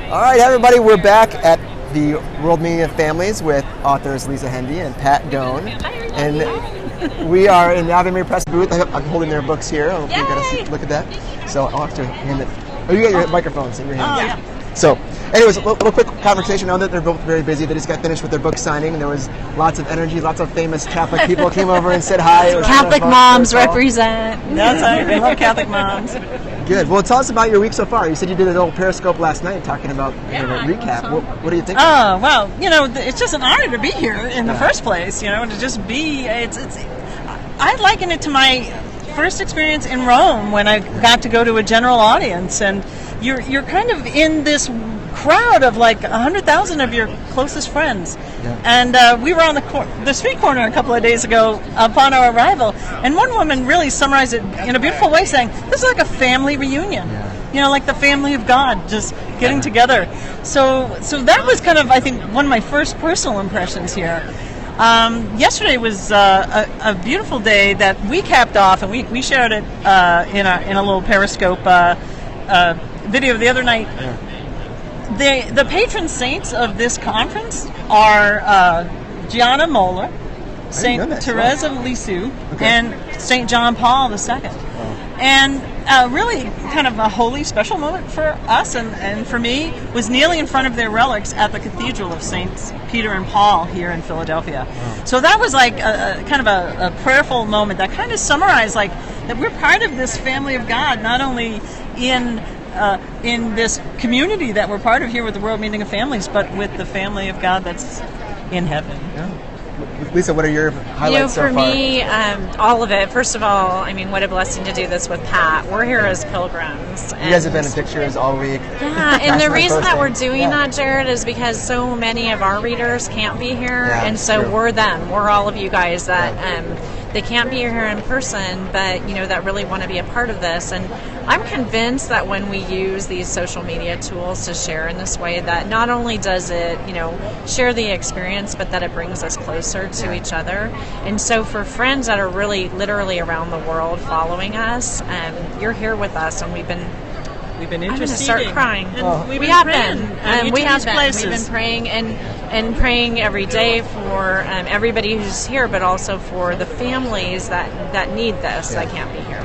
All right, everybody, we're back at the World Meeting of Families with authors Lisa Hendey and Pat Gohn. And we are in the Ave Maria Press booth. I'm holding their books here. I hope you got to look at that. So I'll have to hand it. Oh, you got your microphones in your hand. Oh, yeah. So, anyways, a little quick conversation. I know that they're both very busy. They just got finished with their book signing, and there was lots of energy. Lots of famous Catholic people came over and said hi. Catholic moms represent. That's right. We love Catholic moms. Good. Well, tell us about your week so far. You said you did a little Periscope last night talking about a recap. What do you think? Oh, well, it's just an honor to be here in the first place, to just be, I liken it to my first experience in Rome when I got to go to a general audience, and you're kind of in this crowd of like 100,000 of your closest friends. Yeah. And we were on the street corner a couple of days ago upon our arrival, and one woman really summarized it in a beautiful way, saying, this is like a family reunion. Yeah. Like the family of God just getting together. So that was kind of, I think, one of my first personal impressions here. Yesterday was a beautiful day that we capped off, and we shared it in a little Periscope video the other night. Yeah. The patron saints of this conference are Gianna Moller, Saint Therese of Lisieux, and Saint John Paul II. And really kind of a holy special moment for us and for me was kneeling in front of their relics at the Cathedral of Saints Peter and Paul here in Philadelphia. So that was like kind of a prayerful moment that kind of summarized like that we're part of this family of God, not only in this community that we're part of here with the World Meeting of Families, but with the family of God that's in heaven. Yeah. Lisa, what are your highlights so far? For me, all of it. First of all, what a blessing to do this with Pat. We're here as pilgrims. You guys have been in pictures all week. Yeah, and the reason that we're doing that, Jared, is because so many of our readers can't be here, and so we're them. We're all of you guys that they can't be here in person, but that really want to be a part of this. And I'm convinced that when we use these social media tools to share in this way, that not only does it, share the experience, but that it brings us closer to each other. And so for friends that are really literally around the world following us, you're here with us, and we've been interceding. I'm going to start crying. We have been. We've been praying and praying every day for everybody who's here, but also for the families that need this that can't be here.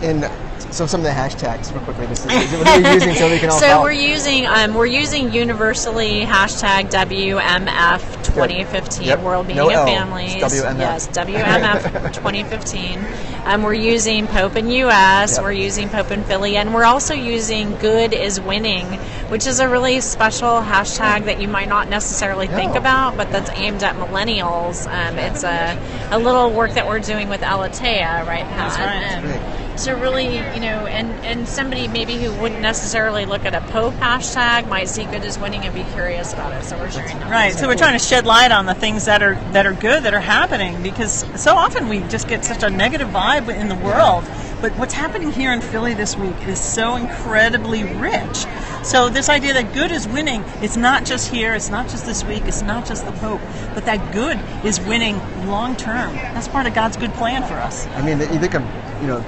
And so some of the hashtags, real quickly, what are you using so we can all follow? We're using universally hashtag WMF 2015 World Meeting of Families. WMF. Yes, WMF 2015. We're using Pope in U.S. Yep. We're using Pope in Philly, and we're also using Good is Winning, which is a really special hashtag that you might not necessarily think about, but that's aimed at millennials. It's a little work that we're doing with Alatea, right, Pat? That's right. So really, and somebody maybe who wouldn't necessarily look at a Pope hashtag might see Good is Winning and be curious about it. So we're sharing that. Right. So we're trying to shed light on the things that are good, that are happening, because so often we just get such a negative vibe in the world. But what's happening here in Philly this week is so incredibly rich. So this idea that good is winning, it's not just here, it's not just this week, it's not just the Pope, but that good is winning long term. That's part of God's good plan for us. You think of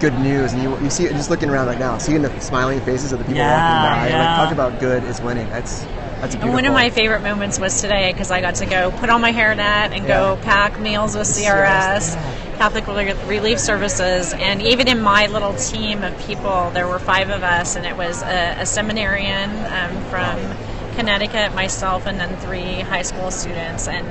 good news, and you see it just looking around right now, seeing the smiling faces of the people walking by. Yeah. Talk about good is winning. That's beautiful. And one of my favorite moments was today, because I got to go put on my hairnet and go pack meals with CRS, Catholic Relief Services, and even in my little team of people, there were 5 of us, and it was a seminarian from Connecticut, myself, and then 3 high school students, and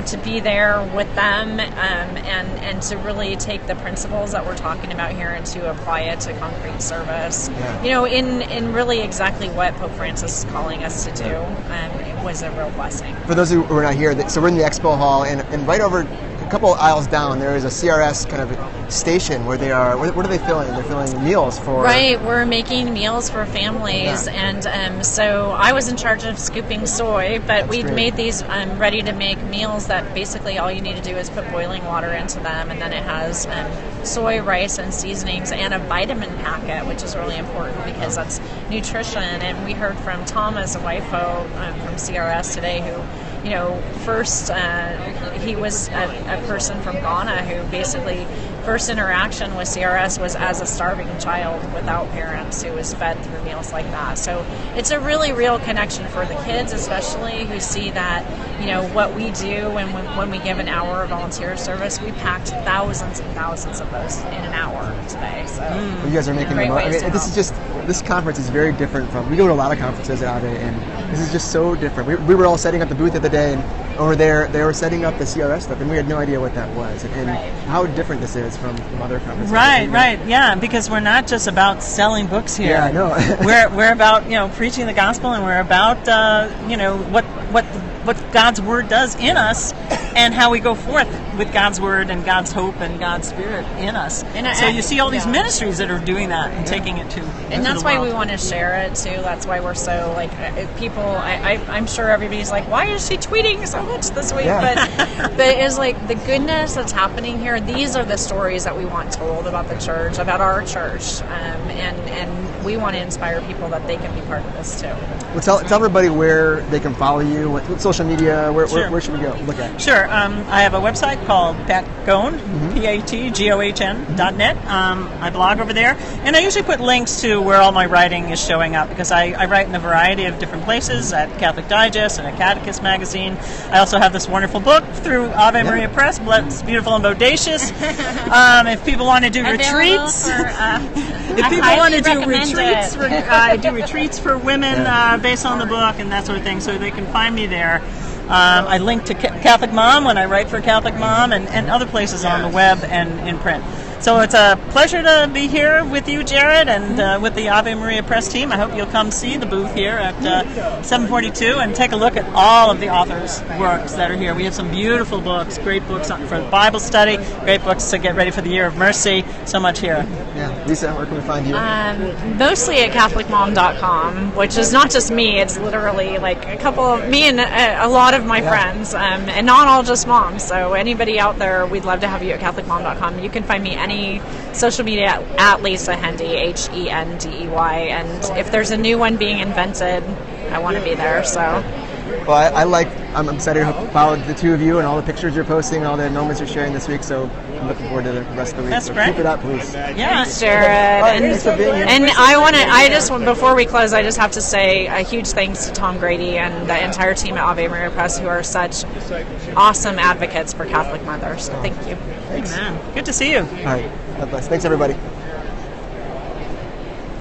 to be there with them and to really take the principles that we're talking about here and to apply it to concrete service, in really exactly what Pope Francis is calling us to do. It was a real blessing. For those who were not here, so we're in the expo hall, and right over a couple aisles down, there is a CRS kind of station where they are. What are they filling? They're filling meals for. Right, we're making meals for families, and so I was in charge of scooping soy, but we've made these ready-to-make meals that basically all you need to do is put boiling water into them, and then it has soy, rice, and seasonings, and a vitamin packet, which is really important because that's nutrition. And we heard from Thomas, a wifo from CRS today, who first he was a person from Ghana who basically first interaction with CRS was as a starving child without parents who was fed through meals like that. So it's a really real connection for the kids, especially who see that, what we do when we give an hour of volunteer service. We packed thousands and thousands of those in an hour today. So you guys are making the most. This conference is very different from, we go to a lot of conferences at Ave, and this is just so different. We were all setting up the booth the other day, and over there they were setting up the CRS stuff, and we had no idea what that was, and how different this is from other conferences. Right, yeah, because we're not just about selling books here. Yeah, I know. we're about preaching the gospel, and we're about what God's word does in us, and how we go forth with God's word and God's hope and God's spirit in us. And so you see all these ministries that are doing that and taking it to. And that's why we want to share it too. That's why we're so people. I'm sure everybody's like, why is she tweeting so much this week? Yeah. But it's like the goodness that's happening here. These are the stories that we want told about the church, about our church, and we want to inspire people that they can be part of this too. Well, tell everybody where they can follow you. What social media? Where should we go look at? Sure. I have a website called Gohn, PATGOHN.net. I blog over there, and I usually put links to where all my writing is showing up, because I write in a variety of different places, at Catholic Digest and at Catechist Magazine. I also have this wonderful book through Ave Maria Press, It's Beautiful and Bodacious. If people want to do retreats, I do retreats for women based on the book and that sort of thing, so they can find me there. I link to Catholic Mom when I write for Catholic Mom, and other places on the web and in print. So it's a pleasure to be here with you, Jared, and with the Ave Maria Press team. I hope you'll come see the booth here at 742 and take a look at all of the authors' works that are here. We have some beautiful books, great books for Bible study, great books to get ready for the Year of Mercy, so much here. Yeah. Lisa, where can we find you? Mostly at CatholicMom.com, which is not just me, it's literally like me and a lot of my friends, and not all just moms. So anybody out there, we'd love to have you at CatholicMom.com. You can find me any social media at Lisa Hendey, Hendey, and if there's a new one being invented, I want to be there. So, well, I'm excited about the two of you and all the pictures you're posting, all the moments you're sharing this week. So I'm looking forward to the rest of the week. That's so great. Keep it up, please. Yeah, thanks, Jared. Thanks for being here. And before we close, I just have to say a huge thanks to Tom Grady and the entire team at Ave Maria Press, who are such awesome advocates for Catholic mothers. So thank you. Thanks. Amen. Good to see you. All right. God bless. Thanks, everybody.